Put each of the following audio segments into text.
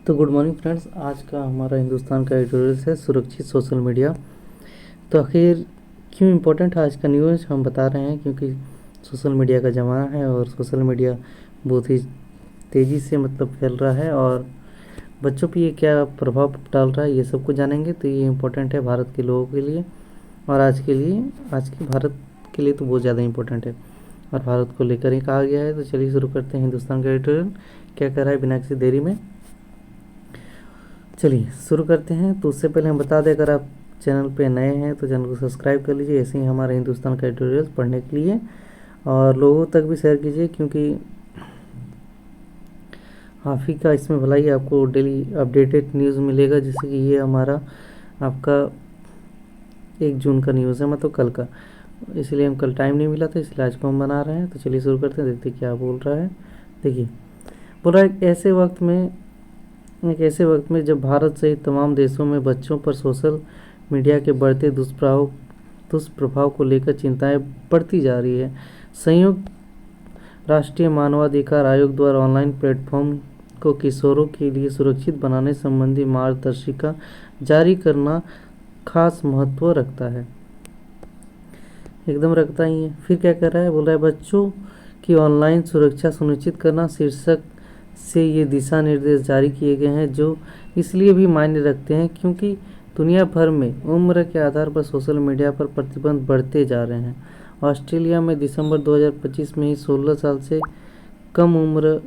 तो good morning friends, आज का हमारा हिंदुस्तान का एडिटोरियल है सुरक्षित सोशल मीडिया। तो आखिर क्यों इम्पोर्टेंट है आज का न्यूज़ हम बता रहे हैं, क्योंकि सोशल मीडिया का ज़माना है और सोशल मीडिया बहुत ही तेज़ी से फैल रहा है और बच्चों पे ये क्या प्रभाव डाल रहा है ये सब कुछ जानेंगे। तो ये इम्पोर्टेंट है भारत के लोगों के लिए और आज के भारत के लिए तो बहुत ज़्यादा इम्पोर्टेंट है और भारत को लेकर ही कहा गया है। तो चलिए शुरू करते हैं हिंदुस्तान का एडिटोरियल क्या कह रहा है बिना किसी देरी में। चलिए शुरू करते हैं। तो उससे पहले हम बता दें, अगर आप चैनल पे नए हैं तो चैनल को सब्सक्राइब कर लीजिए, ऐसे ही हमारे हिंदुस्तान का एडिटोरियल पढ़ने के लिए, और लोगों तक भी शेयर कीजिए, क्योंकि आप ही का इसमें भलाई, आपको डेली अपडेटेड न्यूज़ मिलेगा। जैसे कि ये हमारा आपका 1 जून का न्यूज़ है, कल का, इसलिए हम कल टाइम नहीं मिला था, इसलिए आज को हम बना रहे हैं। तो चलिए शुरू करते हैं, देखते क्या बोल रहा है। देखिए, बोल रहा है एक ऐसे वक्त में जब भारत सहित तमाम देशों में बच्चों पर सोशल मीडिया के बढ़ते दुष्प्रभाव को लेकर चिंताएं बढ़ती जा रही है, संयुक्त राष्ट्रीय मानवाधिकार आयोग द्वारा ऑनलाइन प्लेटफॉर्म को किशोरों के लिए सुरक्षित बनाने संबंधी मार्गदर्शिका जारी करना खास महत्व रखता है। एकदम रखता ही है। फिर क्या कर रहा है, बोल रहा है बच्चों की ऑनलाइन सुरक्षा सुनिश्चित करना शीर्षक से ये दिशा निर्देश जारी किए गए हैं, जो इसलिए भी मायने रखते हैं क्योंकि दुनिया भर में उम्र के आधार पर सोशल मीडिया पर प्रतिबंध बढ़ते जा रहे हैं। ऑस्ट्रेलिया में दिसंबर 2025 में ही 16 साल से कम उम्र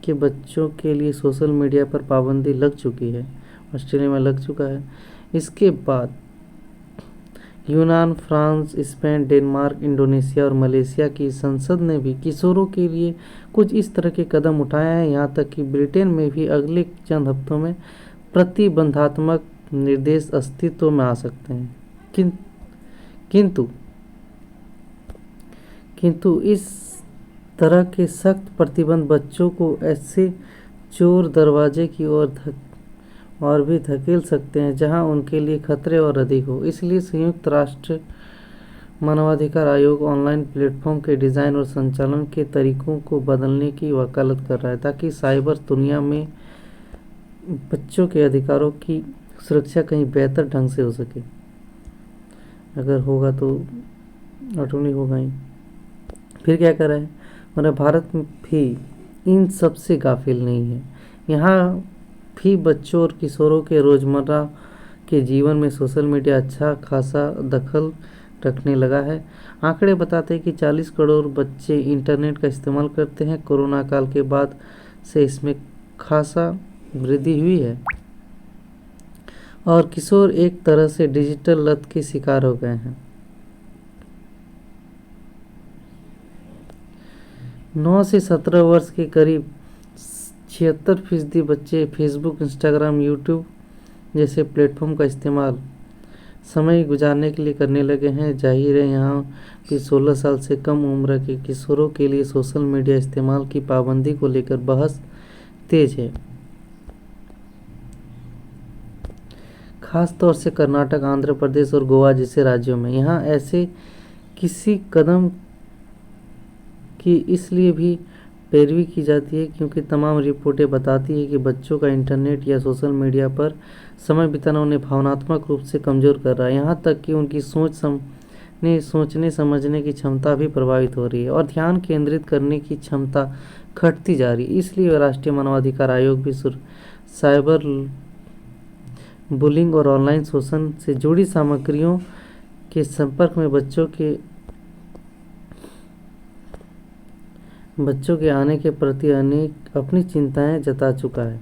के बच्चों के लिए सोशल मीडिया पर पाबंदी लग चुकी है। ऑस्ट्रेलिया में लग चुका है। इसके बाद यूनान, फ्रांस, स्पेन, डेनमार्क, इंडोनेशिया और मलेशिया की संसद ने भी किशोरों के लिए कुछ इस तरह के कदम उठाए हैं। यहाँ तक कि ब्रिटेन में भी अगले चंद हफ्तों में प्रतिबंधात्मक निर्देश अस्तित्व में आ सकते हैं। किंतु इस तरह के सख्त प्रतिबंध बच्चों को ऐसे चोर दरवाजे की ओर भी धकेल सकते हैं जहां उनके लिए खतरे और अधिक हो। इसलिए संयुक्त राष्ट्र मानवाधिकार आयोग ऑनलाइन प्लेटफॉर्म के डिज़ाइन और संचालन के तरीकों को बदलने की वकालत कर रहा है, ताकि साइबर दुनिया में बच्चों के अधिकारों की सुरक्षा कहीं बेहतर ढंग से हो सके। अगर होगा तो ऑटोमेटिक होगा ही। फिर क्या कर रहा है, मतलब भारत भी इन सब से गाफिल नहीं है। यहाँ भी बच्चों और किशोरों के रोज़मर्रा के जीवन में सोशल मीडिया अच्छा खासा दखल रखने लगा है। आंकड़े बताते हैं कि 40 करोड़ बच्चे इंटरनेट का इस्तेमाल करते हैं। कोरोना काल के बाद से इसमें खासा वृद्धि हुई है और किशोर एक तरह से डिजिटल लत के शिकार हो गए हैं। 9 से 17 वर्ष के करीब 76% बच्चे फेसबुक, इंस्टाग्राम, यूट्यूब जैसे प्लेटफॉर्म का इस्तेमाल समय गुजारने के लिए करने लगे हैं। जाहिर है यहाँ भी 16 साल से कम उम्र के किशोरों के लिए सोशल मीडिया इस्तेमाल की पाबंदी को लेकर बहस तेज है। खास तौर से कर्नाटक, आंध्र प्रदेश और गोवा जैसे राज्यों में। यहाँ ऐसे किसी कदम की इसलिए भी पैरवी की जाती है क्योंकि तमाम रिपोर्टें बताती है कि बच्चों का इंटरनेट या सोशल मीडिया पर समय बिताना उन्हें भावनात्मक रूप से कमज़ोर कर रहा है। यहाँ तक कि उनकी सोचने समझने की क्षमता भी प्रभावित हो रही है और ध्यान केंद्रित करने की क्षमता घटती जा रही है। इसलिए राष्ट्रीय मानवाधिकार आयोग भी साइबर बुलिंग और ऑनलाइन शोषण से जुड़ी सामग्रियों के संपर्क में बच्चों के आने के प्रति अपनी चिंताएं जता चुका है।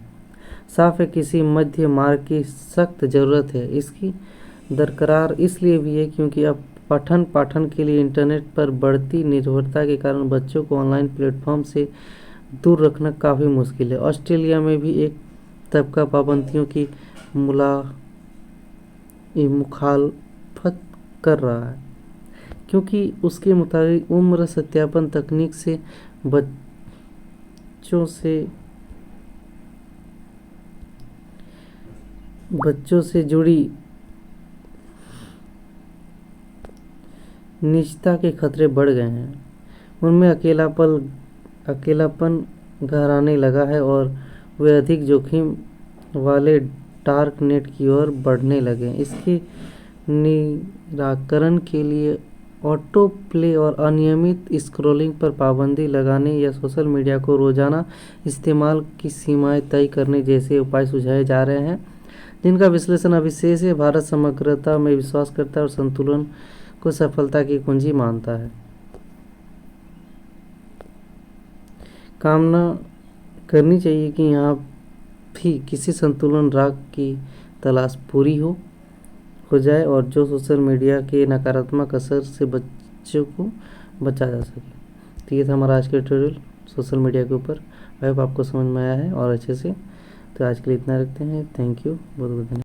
साफ है, किसी मध्य मार्ग की सख्त ज़रूरत है। इसकी दरकार इसलिए भी है क्योंकि अब पाठन के लिए इंटरनेट पर बढ़ती निर्भरता के कारण बच्चों को ऑनलाइन प्लेटफॉर्म से दूर रखना काफ़ी मुश्किल है। ऑस्ट्रेलिया में भी एक तबका पाबंदियों की मुखालफत कर रहा है, क्योंकि उसके मुताबिक उम्र सत्यापन तकनीक से बच्चों से जुड़ी निजता के खतरे बढ़ गए हैं। उनमें अकेलापन गहराने लगा है और वे अधिक जोखिम वाले डार्क नेट की ओर बढ़ने लगे। इसके निराकरण के लिए ऑटो प्ले और अनियमित स्क्रॉलिंग पर पाबंदी लगाने या सोशल मीडिया को रोजाना इस्तेमाल की सीमाएं तय करने जैसे उपाय सुझाए जा रहे हैं, जिनका विश्लेषण अभी शेष है। भारत समग्रता में विश्वास करता है और संतुलन को सफलता की कुंजी मानता है। कामना करनी चाहिए कि यहाँ भी किसी संतुलन राग की तलाश पूरी हो जाए और जो सोशल मीडिया के नकारात्मक असर से बच्चों को बचा जा सके। तो ये था हमारा आज का ट्यूटोरियल सोशल मीडिया के ऊपर। आई होप आपको समझ में आया है और अच्छे से। तो आज के लिए इतना रखते हैं। थैंक यू, बहुत बहुत धन्यवाद।